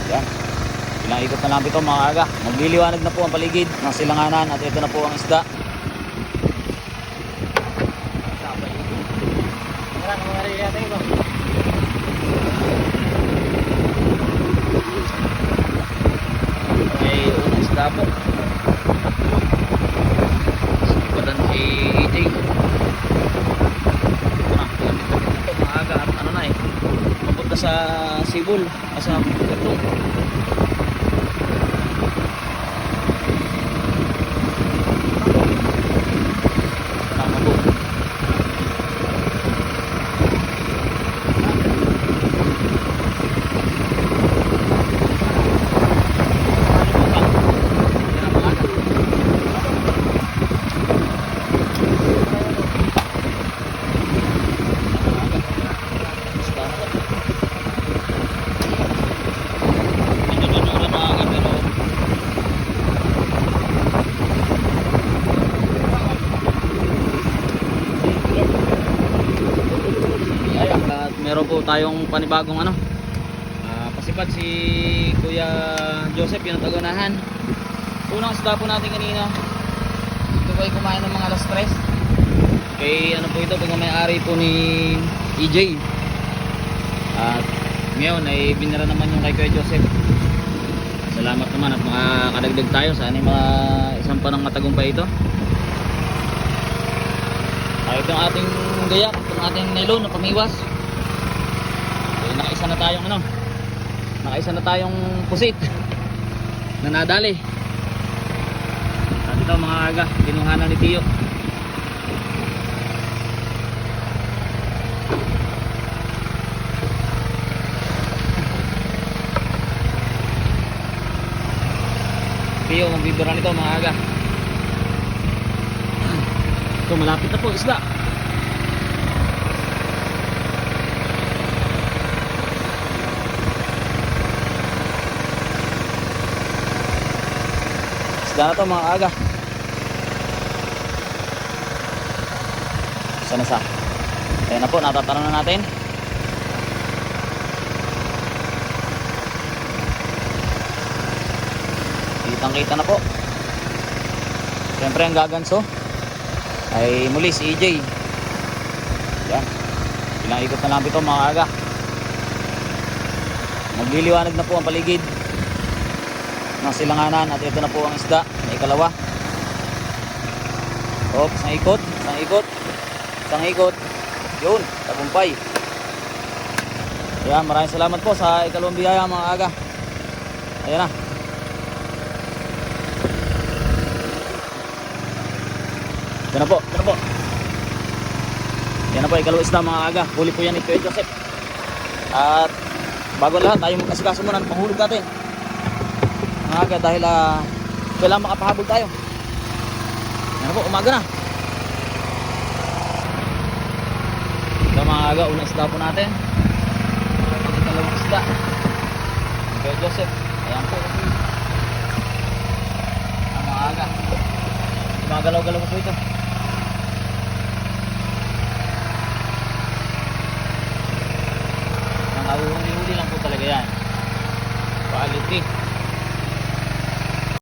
Yan. Ilang ikot na lang ito mga aga. Magliliwanag na po ang paligid ng silanganan at ito na po ang isda. Okay, unang isda po. Sipadan si AJ. Ito mga aga at ano na mapunta sa Sibol. Sa Katong. Meron po tayong panibagong pasipad si Kuya Joseph yung natagunahan. Unang isda po natin kanina. Ito po ay kumain ng mga alas 3. Kay ano po ito, pagmamayari po ni EJ. At ngayon ay binira naman yung kay Kuya Joseph. Salamat naman at makakadagdag tayo sa mga isang panang matagumpay ito. Ito ang ating gayak, itong ating nylon na pamiwas. Nakaisa na tayong pusit na nadali. At ito mga aga, kinuhanan ni Tiyo. Tiyo magbibira nito mga aga. Ito malapit na po isda. Isda na to mga aga. Sana sa. Ayan na po, natatanong na natin. Kitang-kita na po. Siyempre ang gaganso ay muli si EJ. Yan. Ilang ikot na lang ito mga aga. Magliliwanag na po ang paligid ng silanganan at ito na po ang isda na ikalawa. Isang ikot. Yun, tagumpay. Ayan, maraming salamat po sa ikalawang biyaya mga aga. Ayan na. Yan na po. Yan na po, ikalawang isda mga aga. Huli po yan ni Kuya Joseph. At bago lahat, tayo magkasikaso muna ng panghulog natin mga aga, dahil kailangan makapahabol tayo. Yan na po, umaga na. Ito mga aga, unang isda po natin. Ikalawang isda Kuya Joseph. Ayan po mga aga, gumagalaw-galaw po ito. Huli lang po talaga yan. Quality.